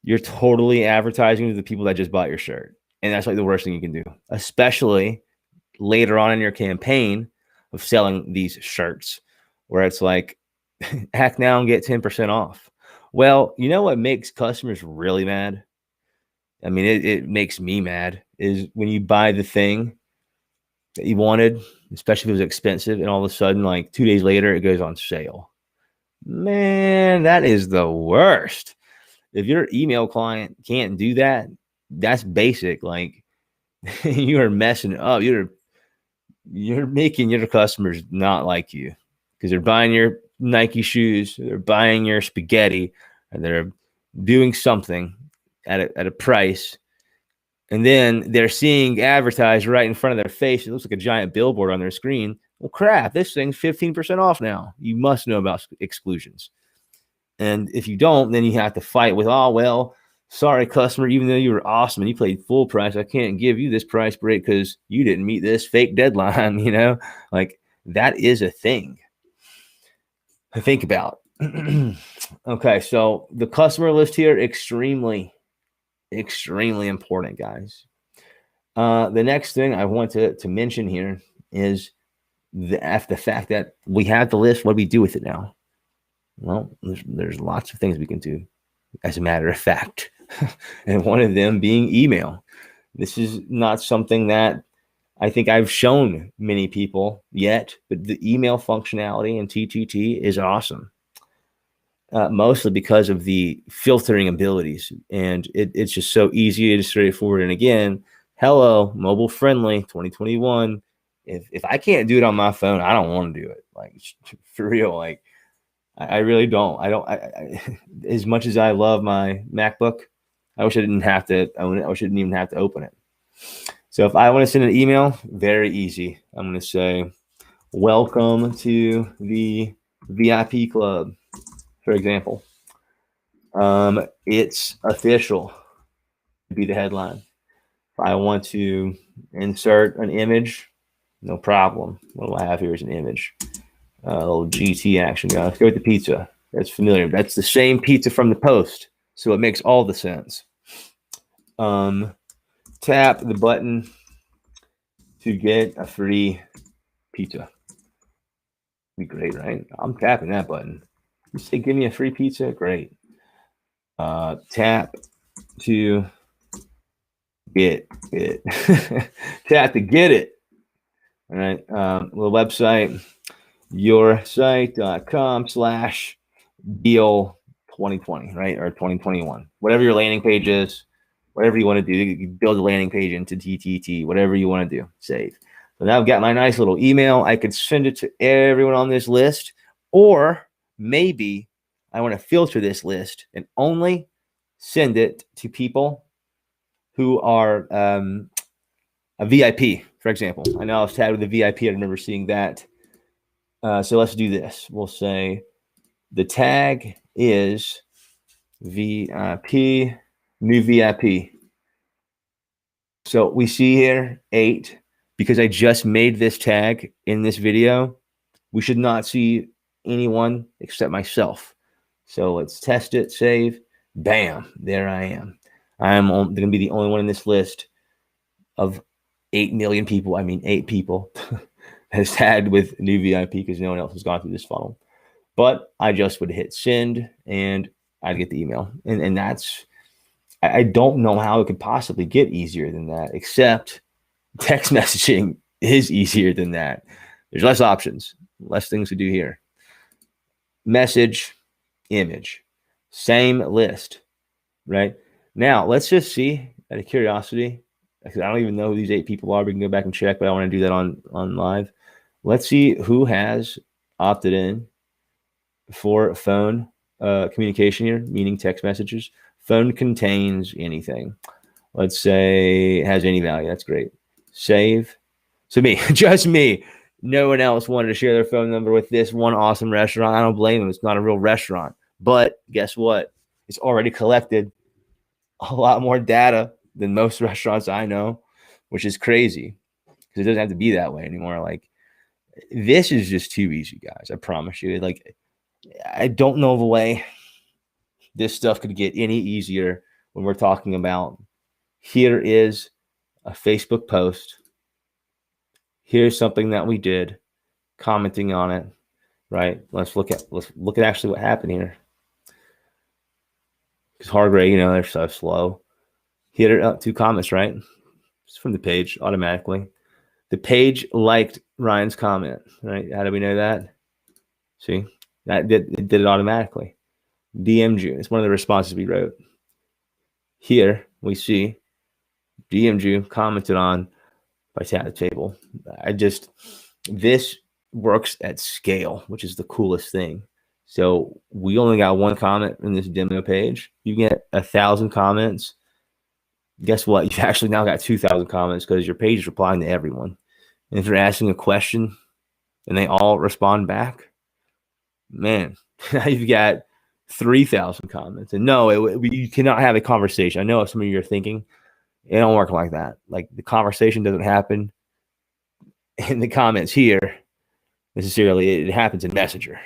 you're totally advertising to the people that just bought your shirt. And that's like the worst thing you can do, especially later on in your campaign of selling these shirts, where it's like, act now and get 10% off. Well, you know what makes customers really mad? I mean, it makes me mad is when you buy the thing that you wanted, especially if it was expensive, and all of a sudden, like 2 days later, it goes on sale. Man, that is the worst. If your email client can't do that, that's basic. Like you are messing up. You're making your customers not like you because they're buying your Nike shoes, they're buying your spaghetti, and they're doing something at a price. And then they're seeing advertised right in front of their face. It looks like a giant billboard on their screen. Well, crap, this thing's 15% off now. You must know about exclusions. And if you don't, then you have to fight with, oh, well, sorry, customer, even though you were awesome and you paid full price, I can't give you this price break because you didn't meet this fake deadline, Like that is a thing to think about. Okay, so the customer list here, extremely important, guys. The next thing I want to mention here is the fact that we have the list. What do we do with it now? Well, there's lots of things we can do, as a matter of fact, and one of them being email. This is not something that I think I've shown many people yet, but the email functionality in TTT is awesome. Mostly because of the filtering abilities, and it's just so easy and straightforward. And again, hello, mobile friendly 2021. If I can't do it on my phone, I don't want to do it. Like for real, like I really don't. I as much as I love my MacBook, I wish I didn't have to own it. I wish I didn't even have to open it. So if I want to send an email, very easy. I'm going to say, welcome to the VIP club, for example. It's official to be the headline. If I want to insert an image, no problem. What do I have here is an image. A little GT action, guys. Let's go with the pizza. That's familiar. That's the same pizza from the post, so it makes all the sense. Tap the button to get a free pizza. Be great, right? I'm tapping that button. You say, give me a free pizza? Great. Tap to get it. Tap to get it. All right. The website, yoursite.com/deal2020, right? Or 2021. Whatever your landing page is, whatever you want to do, you can build a landing page into TTT, whatever you want to do, save. So now I've got my nice little email. I could send it to everyone on this list, or maybe I want to filter this list and only send it to people who are a VIP, for example. I know I was tagged with a VIP. I remember seeing that. So let's do this. We'll say the tag is VIP, new VIP. So we see here 8, because I just made this tag in this video. We should not see anyone except myself. So let's test it, save, bam, there I am. I'm going to be the only one in this list of 8 million people. I mean, 8 people has tagged with new VIP because no one else has gone through this funnel. But I just would hit send and I'd get the email. And that's, I don't know how it could possibly get easier than that, except text messaging is easier than that. There's less options, less things to do here. Message, image, same list, right? Now, let's just see, out of curiosity, because I don't even know who these 8 people are. We can go back and check, but I want to do that on live. Let's see who has opted in for phone communication here, meaning text messages. Phone contains anything. Let's say it has any value. That's great. Save. So me, just me. No one else wanted to share their phone number with this one awesome restaurant. I don't blame them. It's not a real restaurant. But guess what? It's already collected a lot more data than most restaurants I know, which is crazy because it doesn't have to be that way anymore. Like, this is just too easy, guys. I promise you. Like, I don't know of a way this stuff could get any easier when we're talking about, here is a Facebook post. Here's something that we did, commenting on it, right? Let's look at actually what happened here. Because Hargrave, they're so slow. Hit it up 2 comments, right? It's from the page automatically. The page liked Ryan's comment, right? How do we know that? See, it did it automatically. DM'd you. It's one of the responses we wrote. Here we see DM'd you, commented on by tap the table. This works at scale, which is the coolest thing. So we only got 1 comment in this demo page. You get 1,000 comments. Guess what? You've actually now got 2,000 comments because your page is replying to everyone. And if you're asking a question and they all respond back, man, now you've got 3,000 comments. And no, you cannot have a conversation. I know some of you are thinking, it don't work like that. Like, the conversation doesn't happen in the comments here necessarily. It happens in Messenger.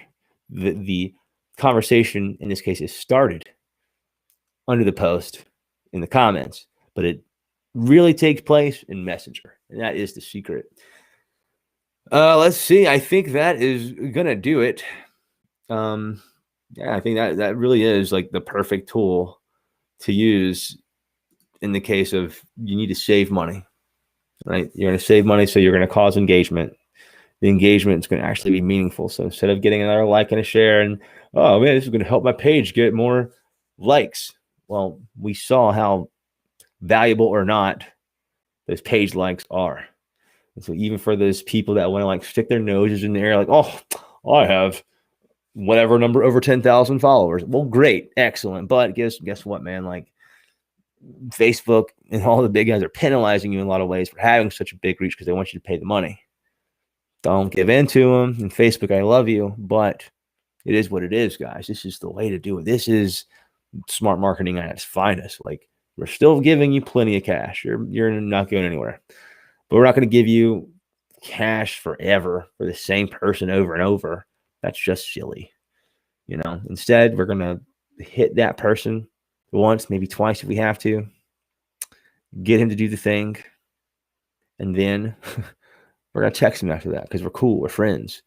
The conversation in this case is started under the post in the comments, but it really takes place in Messenger. And that is the secret. Let's see. I think that is going to do it. I think that really is like the perfect tool to use in the case of you need to save money, right? You're going to save money, so you're going to cause engagement. The engagement is going to actually be meaningful. So instead of getting another like and a share and, oh man, this is going to help my page get more likes. Well, we saw how valuable or not those page likes are. And so even for those people that want to stick their noses in the air, oh, I have whatever number over 10,000 followers. Well, great. Excellent. But guess what, man? Facebook and all the big guys are penalizing you in a lot of ways for having such a big reach because they want you to pay the money. Don't give in to them. And Facebook, I love you, but it is what it is, guys. This is the way to do it. This is smart marketing at its finest. We're still giving you plenty of cash. You're not going anywhere. But we're not going to give you cash forever for the same person over and over. That's just silly. Instead, we're going to hit that person once, maybe twice if we have to, get him to do the thing, and then we're going to text him after that because we're cool. We're friends.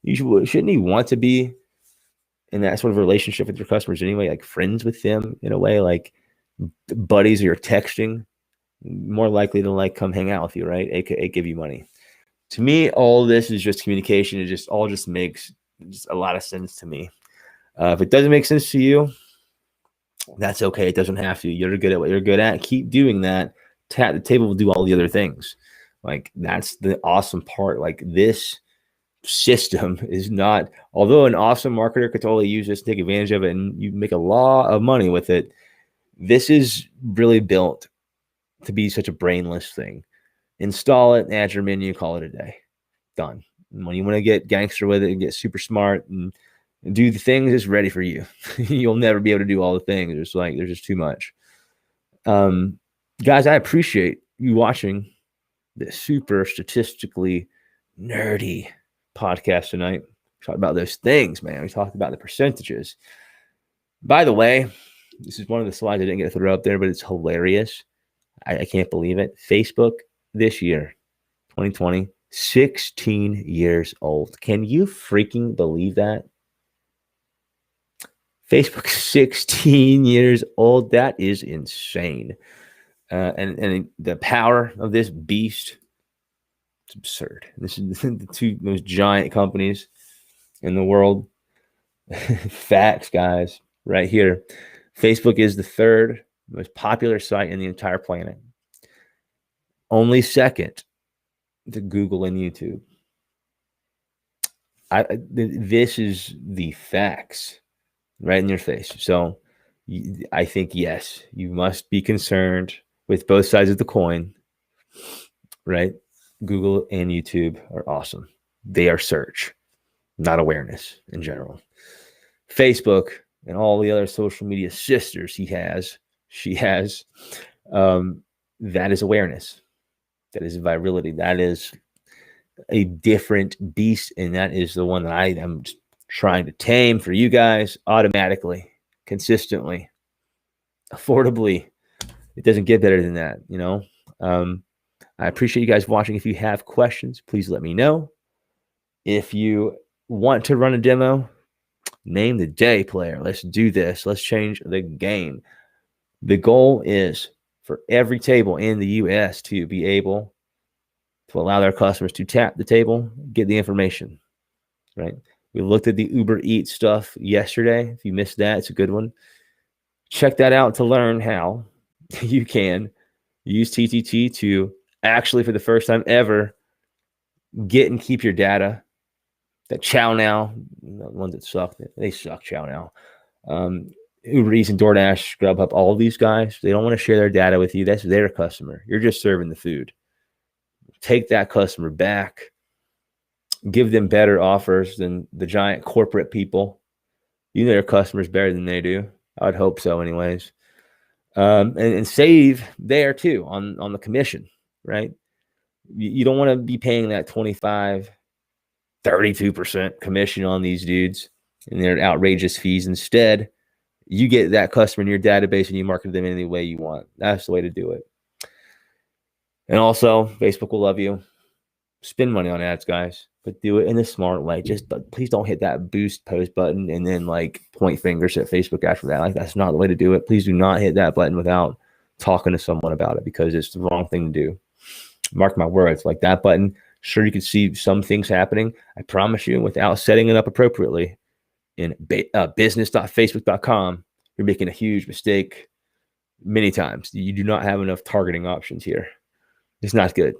Shouldn't you want to be in that sort of relationship with your customers anyway, friends with them in a way, buddies, or you're texting, more likely to come hang out with you, right? AKA give you money. To me, all this is just communication. It all makes a lot of sense to me. If it doesn't make sense to you, that's okay. It doesn't have to. You're good at what you're good at. Keep doing that. The table will do all the other things. That's the awesome part. This system is not, although an awesome marketer could totally use this, take advantage of it, and you make a lot of money with it. This is really built to be such a brainless thing. Install it, add your menu, call it a day. Done. And when you want to get gangster with it and get super smart and do the things, it's ready for you. You'll never be able to do all the things. There's just too much. Guys, I appreciate you watching this super statistically nerdy podcast tonight. We talked about those things, man. We talked about the percentages. By the way, this is one of the slides I didn't get to throw up there, but it's hilarious. I can't believe it. Facebook this year, 2020, 16 years old. Can you freaking believe that? Facebook 16 years old. That is insane. And the power of this beast, it's absurd. This is the two most giant companies in the world. Facts, guys, right here. Facebook is the third most popular site in the entire planet. Only second to Google and YouTube. This is the facts right in your face. So I think, yes, you must be concerned with both sides of the coin, right? Google and YouTube are awesome. They are search, not awareness in general. Facebook and all the other social media sisters she has, that is awareness. That is virality. That is a different beast, and that is the one that I am trying to tame for you guys automatically, consistently, affordably. It doesn't get better than that, you know. I appreciate you guys watching. If you have questions, please let me know. If you want to run a demo, name the day, player. Let's do this. Let's change the game. The goal is for every table in the U.S. to be able to allow their customers to tap the table, get the information, right? We looked at the Uber Eats stuff yesterday. If you missed that, it's a good one. Check that out to learn how you can use TTT to actually, for the first time ever, get and keep your data. That Chow Now, the ones that suck, they suck, Chow Now. Uber Eats and DoorDash, Grubhub, all these guys, they don't want to share their data with you. That's their customer. You're just serving the food. Take that customer back. Give them better offers than the giant corporate people. You know your customers better than they do. I would hope so anyways. And save there too on the commission, right? You don't want to be paying that 25, 32% commission on these dudes and their outrageous fees. Instead, you get that customer in your database and you market them any way you want. That's the way to do it. And also, Facebook will love you. Spend money on ads, guys, but do it in a smart way. But please don't hit that boost post button and then like point fingers at Facebook after that. Like, that's not the way to do it. Please do not hit that button without talking to someone about it, because it's the wrong thing to do. Mark my words, like that button. Sure, you can see some things happening. I promise you, without setting it up appropriately in business.facebook.com, you're making a huge mistake many times. You do not have enough targeting options here. It's not good.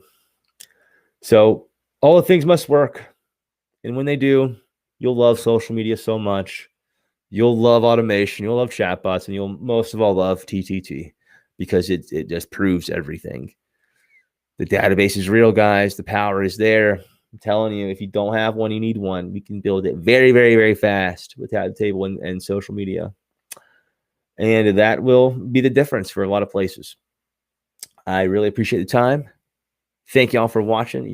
So all the things must work. And when they do, you'll love social media so much. You'll love automation. You'll love chatbots. And you'll most of all love TTT, because it just proves everything. The database is real, guys. The power is there. I'm telling you, if you don't have one, you need one. We can build it very, very, very fast with Tap the Table and social media. And that will be the difference for a lot of places. I really appreciate the time. Thank y'all for watching. Y'all